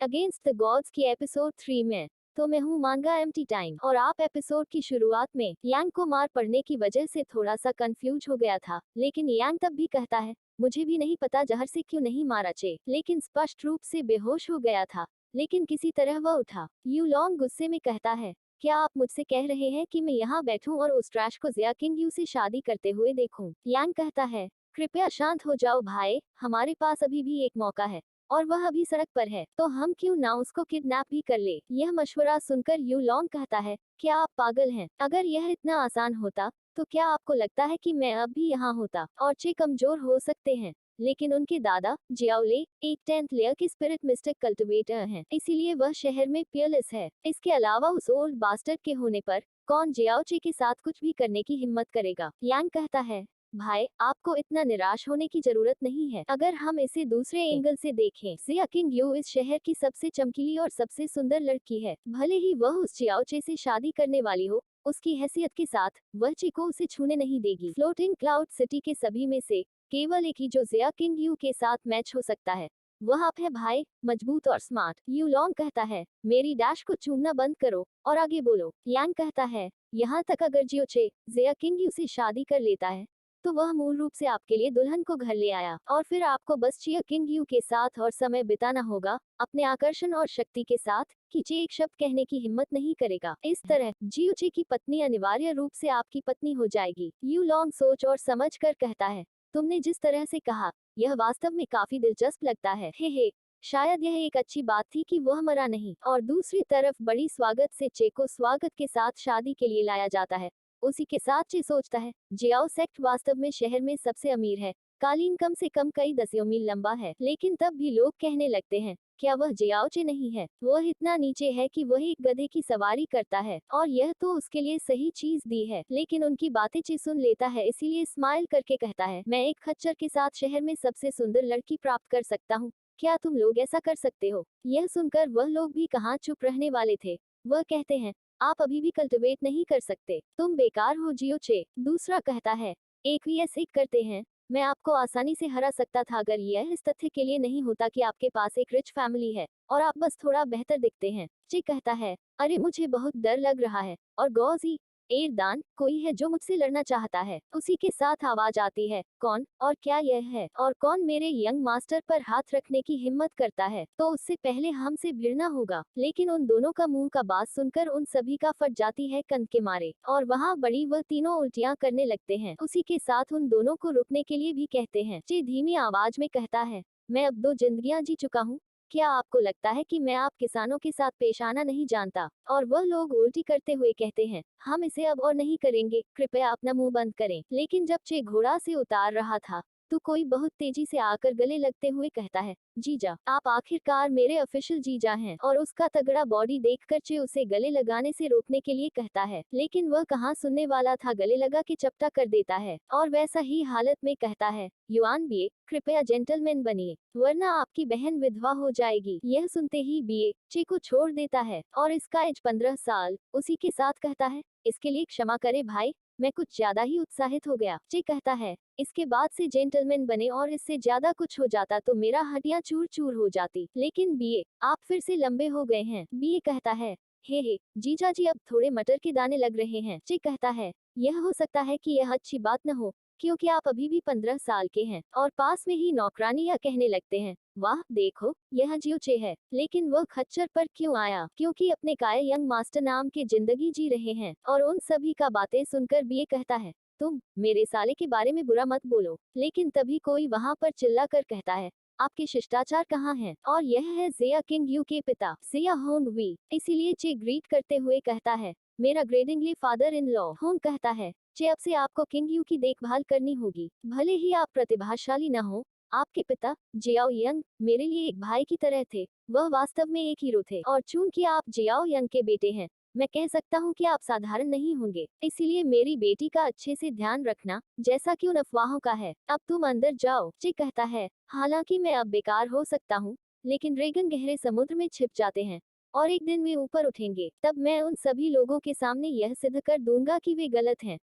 Against the gods की episode 3 में। तो मैं हूँ मांगा एम्प्टी टाइम और आप एपिसोड की शुरुआत में यांग को मार पड़ने की वजह से थोड़ा सा कंफ्यूज हो गया था, लेकिन यांग तब भी कहता है मुझे भी नहीं पता जहर से क्यों नहीं मारा चे, लेकिन स्पष्ट रूप से बेहोश हो गया था, लेकिन किसी तरह वह उठा। यू लॉन्ग गुस्से में कहता है क्या आप मुझसे कह रहे हैं कि मैं यहाँ बैठूं और उस ट्रैश को जिया किंग यू से शादी करते हुए देखूं? यांग कहता है कृपया शांत हो जाओ भाई, हमारे पास अभी भी एक मौका है और वह अभी सड़क पर है, तो हम क्यों ना उसको किडनैप भी कर ले। यह मशवरा सुनकर यू लॉन्ग कहता है क्या आप पागल हैं? अगर यह इतना आसान होता तो क्या आपको लगता है कि मैं अब भी यहाँ होता? और चे कमजोर हो सकते हैं, लेकिन उनके दादा जियाओले एक 10th लेयर के स्पिरिट मिस्टिक कल्टिवेटर हैं, इसीलिए वह शहर में पियरलेस है। इसके अलावा उस ओल्ड बास्टर्ड के होने पर कौन जियाओचे के साथ कुछ भी करने की हिम्मत करेगा? यांग कहता है भाई आपको इतना निराश होने की जरूरत नहीं है। अगर हम इसे दूसरे एंगल से देखें, जिया किंग यू इस शहर की सबसे चमकीली और सबसे सुंदर लड़की है। भले ही वह उस जियाओचे से शादी करने वाली हो, उसकी हैसियत के साथ वह ची को उसे छूने नहीं देगी। फ्लोटिंग क्लाउड सिटी के सभी में से केवल एक ही जो जिया किंग यू के साथ मैच हो सकता है, वह आप है भाई, मजबूत और स्मार्ट। यू लॉन्ग कहता है मेरी डैश को चूमना बंद करो और आगे बोलो। यांग कहता है यहाँ तक अगर जियोचे जिया किंग यू से शादी कर लेता है तो वह मूल रूप से आपके लिए दुल्हन को घर ले आया और फिर आपको बस चिया किंग यू के साथ और समय बिताना होगा अपने आकर्षण और शक्ति के साथ कि चे एक शब्द कहने की हिम्मत नहीं करेगा। इस तरह जियोचे की पत्नी अनिवार्य रूप से आपकी पत्नी हो जाएगी। यू लॉन्ग सोच और समझ कर कहता है तुमने जिस तरह से कहा यह वास्तव में काफी दिलचस्प लगता है। हे शायद यह एक अच्छी बात थी कि वह मरा नहीं। और दूसरी तरफ बड़ी स्वागत से चे को स्वागत के साथ शादी के लिए लाया जाता है। उसी के साथ चे सोचता है जियाओ सेक्ट वास्तव में शहर में सबसे अमीर है, कालीन कम से कम कई दसियों मील लंबा है, लेकिन तब भी लोग कहने लगते हैं क्या वह जियाओचे नहीं है? वह इतना नीचे है कि वह एक गधे की सवारी करता है और यह तो उसके लिए सही चीज दी है, लेकिन उनकी बातें चे सुन लेता है, इसीलिए स्माइल करके कहता है मैं एक खच्चर के साथ शहर में सबसे सुंदर लड़की प्राप्त कर सकता हूँ, क्या तुम लोग ऐसा कर सकते हो? यह सुनकर वह लोग भी कहाँ चुप रहने वाले थे। वह कहते हैं आप अभी भी कल्टिवेट नहीं कर सकते, तुम बेकार हो जियोचे। दूसरा कहता है एक vs एक करते हैं, मैं आपको आसानी से हरा सकता था अगर यह इस तथ्य के लिए नहीं होता कि आपके पास एक रिच फैमिली है और आप बस थोड़ा बेहतर दिखते हैं। चे कहता है अरे मुझे बहुत डर लग रहा है और गौजी एरदान कोई है जो मुझसे लड़ना चाहता है। उसी के साथ आवाज आती है कौन और क्या यह है और कौन मेरे यंग मास्टर पर हाथ रखने की हिम्मत करता है, तो उससे पहले हमसे भिड़ना होगा। लेकिन उन दोनों का मुंह का बात सुनकर उन सभी का फट जाती है कंध के मारे और वहाँ बड़ी वह तीनों उल्टियां करने लगते हैं। उसी के साथ उन दोनों को रुकने के लिए भी कहते हैं। चे धीमी आवाज में कहता है मैं अब 2 जिंदगियां जी चुका हूँ, क्या आपको लगता है कि मैं आप किसानों के साथ पेश आना नहीं जानता? और वह लोग उल्टी करते हुए कहते हैं हम इसे अब और नहीं करेंगे, कृपया अपना मुंह बंद करें। लेकिन जब चे घोड़ा से उतार रहा था तो कोई बहुत तेजी से आकर गले लगते हुए कहता है जीजा आप आखिरकार मेरे ऑफिशियल जीजा हैं। और उसका तगड़ा बॉडी देखकर चे उसे गले लगाने से रोकने के लिए कहता है, लेकिन वह कहाँ सुनने वाला था, गले लगा के चपटा कर देता है और वैसा ही हालत में कहता है युआन बीए कृपया जेंटलमैन बनिए वरना आपकी बहन विधवा हो जाएगी। यह सुनते ही बीए चे को छोड़ देता है और इसका एज 15 साल। उसी के साथ कहता है इसके लिए क्षमा करे भाई, मैं कुछ ज्यादा ही उत्साहित हो गया। चे कहता है इसके बाद से जेंटलमैन बने और इससे ज्यादा कुछ हो जाता तो मेरा हड्डियां चूर चूर हो जाती। लेकिन बीए आप फिर से लंबे हो गए हैं। बीए कहता है हे जीजा जी अब थोड़े मटर के दाने लग रहे हैं। चे कहता है यह हो सकता है कि यह अच्छी बात न हो क्योंकि आप अभी भी 15 साल के हैं। और पास में ही नौकरानी या कहने लगते हैं वाह देखो यह जियोचे है, लेकिन वह खच्चर पर क्यों आया? क्योंकि अपने काय यंग मास्टर नाम के जिंदगी जी रहे हैं। और उन सभी का बातें सुनकर बीए कहता है तुम मेरे साले के बारे में बुरा मत बोलो। लेकिन तभी कोई वहां पर चिल्ला कर कहता है आपके शिष्टाचार कहाँ हैं? और यह है जिया किंग यू के पिता जिया होंग वी। इसीलिए चे ग्रीट करते हुए कहता है मेरा ग्रेडिंगली फादर इन लॉ। होंग कहता है चे अब से आपको किंग यू की देखभाल करनी होगी, भले ही आप प्रतिभाशाली न हो। आपके पिता जियाओ यंग मेरे लिए एक भाई की तरह थे, वह वास्तव में एक हीरो थे। और चूंकि आप जियाओ यंग के बेटे हैं, मैं कह सकता हूँ कि आप साधारण नहीं होंगे, इसीलिए मेरी बेटी का अच्छे से ध्यान रखना जैसा कि उन अफवाहों का है। अब तुम अंदर जाओ। चे कहता है हालांकि मैं अब बेकार हो सकता हूँ, लेकिन ड्रैगन गहरे समुद्र में छिप जाते हैं और एक दिन वे ऊपर उठेंगे, तब मैं उन सभी लोगों के सामने यह सिद्ध कर दूंगा कि वे गलत हैं।